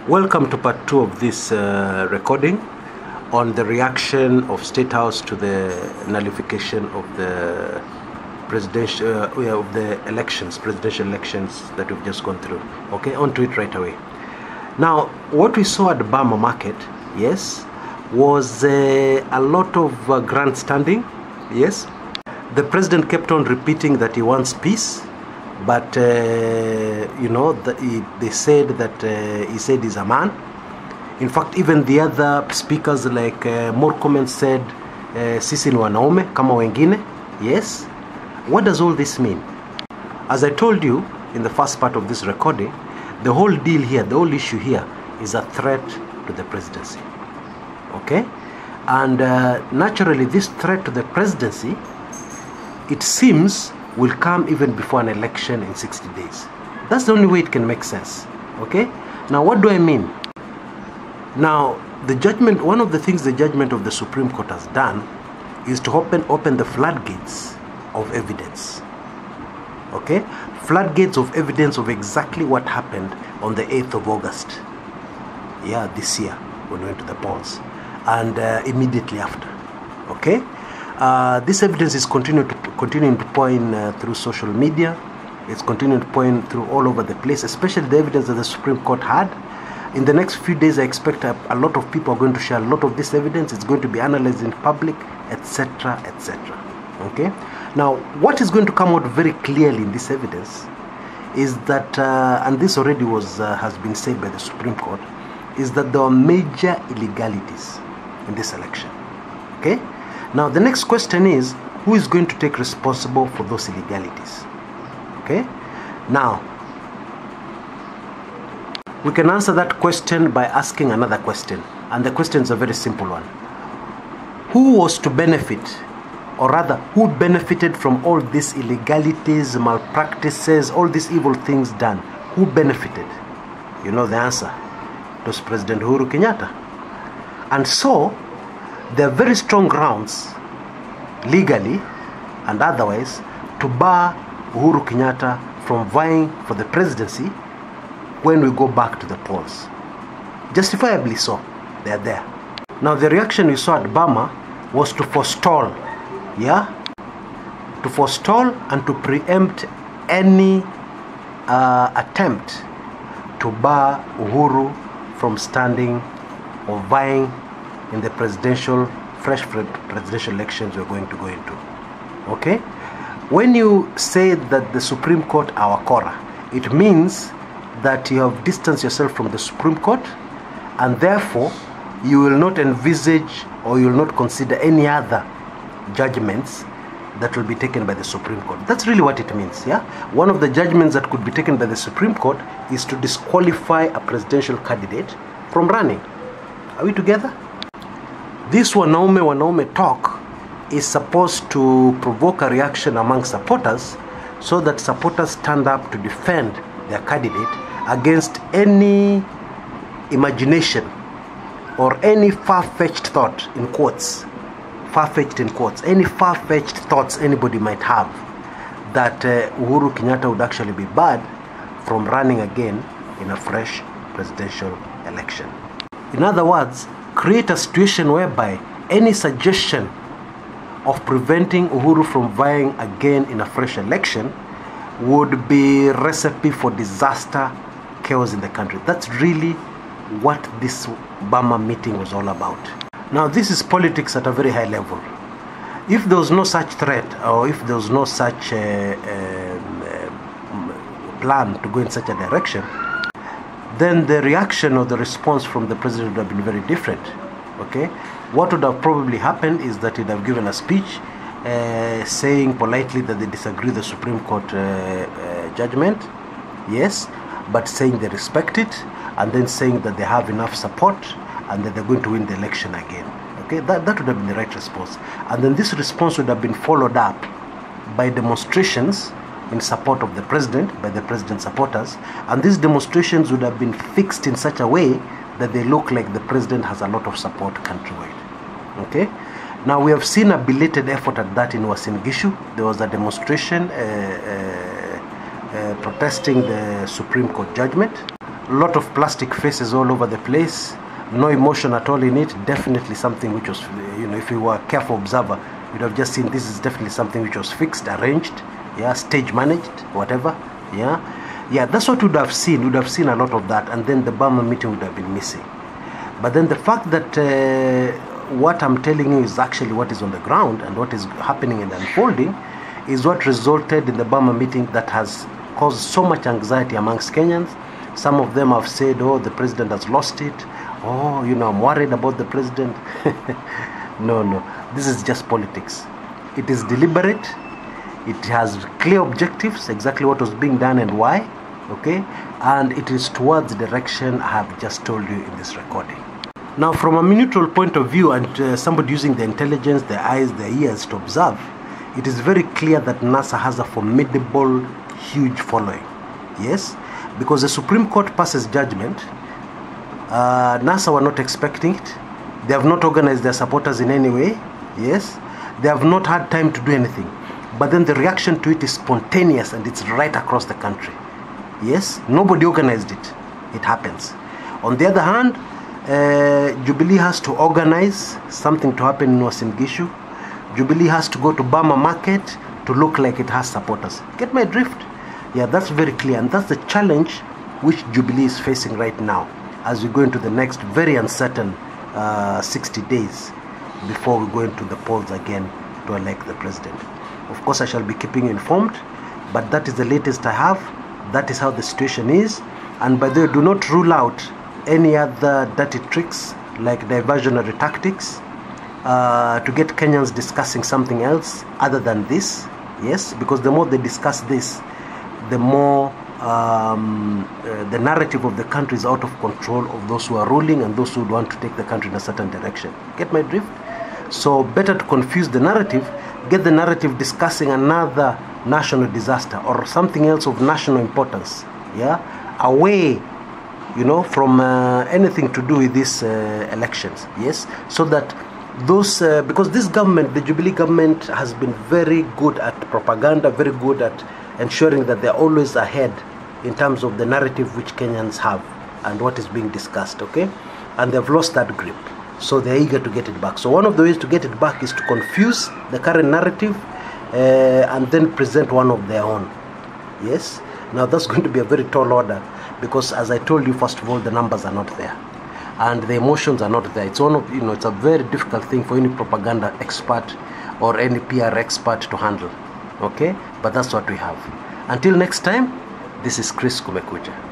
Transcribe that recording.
Welcome to part 2 of this recording on the reaction of State House to the nullification of the presidential presidential elections that we've just gone through. Okay, on to it right away. Now, what we saw at the Gama market, yes, was a lot of grandstanding. Yes, the president kept on repeating that he wants peace. But they said that he said he's a man. In fact, even the other speakers like more comments said sisi ni wanaume kama wengine. Yes. What does all this mean? As I told you in the first part of this recording, the whole deal here, the whole issue here is a threat to the presidency. Okay? And naturally, this threat to the presidency, it seems, will come even before an election in 60 days. That's the only way it can make sense. Okay? Now, what do I mean? Now, the judgment, one of the things the judgment of the Supreme Court has done is to open the floodgates of evidence. Okay? Floodgates of evidence of exactly what happened on the 8th of August. Yeah, this year, when we went to the polls. And immediately after. Okay? This evidence is continuing to point through social media. It's continuing to point through all over the place, especially the evidence that the Supreme Court had. In the next few days, I expect a lot of people are going to share a lot of this evidence. It's going to be analyzed in public, etc., etc. Okay? Now, what is going to come out very clearly in this evidence is that, and this already has been said by the Supreme Court, is that there are major illegalities in this election. Okay? Now, the next question is, who is going to take responsible for those illegalities? Okay? Now, we can answer that question by asking another question. And the question is a very simple one. Who was to benefit, or rather, who benefited from all these illegalities, malpractices, all these evil things done? Who benefited? You know the answer. It was President Uhuru Kenyatta. And so, there are very strong grounds, legally and otherwise, to bar Uhuru Kenyatta from vying for the presidency when we go back to the polls. Justifiably so, they are there. Now, the reaction we saw at Gama was to forestall, yeah? To forestall and to preempt any attempt to bar Uhuru from standing or vying in the fresh presidential elections we're going to go into. Okay? When you say that the Supreme Court are Wakora, it means that you have distanced yourself from the Supreme Court, and therefore you will not envisage or you will not consider any other judgments that will be taken by the Supreme Court. That's really what it means, yeah? One of the judgments that could be taken by the Supreme Court is to disqualify a presidential candidate from running. Are we together? This wanaume talk is supposed to provoke a reaction among supporters so that supporters stand up to defend their candidate against any imagination or any far-fetched thought, in quotes, any far-fetched thoughts anybody might have that Uhuru Kenyatta would actually be barred from running again in a fresh presidential election. In other words, create a situation whereby any suggestion of preventing Uhuru from vying again in a fresh election would be a recipe for disaster, chaos in the country. That's really what this Gama meeting was all about. Now, this is politics at a very high level. If there was no such threat, or if there was no such plan to go in such a direction, then the reaction or the response from the president would have been very different. Okay? What would have probably happened is that he'd have given a speech saying politely that they disagree with the Supreme Court judgment, yes, but saying they respect it, and then saying that they have enough support and that they're going to win the election again. Okay? That would have been the right response. And then this response would have been followed up by demonstrations in support of the president, by the president's supporters, and these demonstrations would have been fixed in such a way that they look like the president has a lot of support countrywide. Okay? Now, we have seen a belated effort at that in Uasin Gishu. There was a demonstration protesting the Supreme Court judgment. lot of plastic faces all over the place, no emotion at all in it. Definitely something which was, if you were a careful observer, you'd have just seen this is definitely something which was fixed, arranged, yeah, stage managed, whatever, yeah, that's what we'd have seen. We'd have seen a lot of that, and then the Burma meeting would have been missing. But then the fact that what I'm telling you is actually what is on the ground and what is happening and unfolding is what resulted in the Burma meeting that has caused so much anxiety amongst Kenyans. Some of them have said, oh, the president has lost it. Oh, I'm worried about the president. No, this is just politics. It is deliberate. It has clear objectives, exactly what was being done and why, okay? And it is towards the direction I have just told you in this recording. Now, from a neutral point of view and somebody using the intelligence, the eyes, the ears to observe, it is very clear that NASA has a formidable, huge following. Yes? Because the Supreme Court passes judgment, NASA were not expecting it. They have not organized their supporters in any way. Yes? They have not had time to do anything. But then the reaction to it is spontaneous and it's right across the country. Yes? Nobody organized it. It happens. On the other hand, Jubilee has to organize something to happen in Uasin Gishu. Jubilee has to go to Burma market to look like it has supporters. Get my drift? Yeah, that's very clear. And that's the challenge which Jubilee is facing right now as we go into the next very uncertain 60 days before we go into the polls again to elect the president. Of course, I shall be keeping you informed, but that is the latest I have. That is how the situation is. And by the way, do not rule out any other dirty tricks like diversionary tactics to get Kenyans discussing something else other than this. Yes, because the more they discuss this, the more the narrative of the country is out of control of those who are ruling and those who want to take the country in a certain direction. Get my drift? So better to confuse the narrative, get the narrative discussing another national disaster or something else of national importance, yeah, away, from anything to do with these elections, yes, so that those, because this government, the Jubilee government, has been very good at propaganda, very good at ensuring that they're always ahead in terms of the narrative which Kenyans have and what is being discussed, okay, and they've lost that grip. So they're eager to get it back. So one of the ways to get it back is to confuse the current narrative and then present one of their own. Yes? Now that's going to be a very tall order because, as I told you, first of all, the numbers are not there. And the emotions are not there. It's one of, it's a very difficult thing for any propaganda expert or any PR expert to handle. Okay? But that's what we have. Until next time, this is Chris Kumekucha.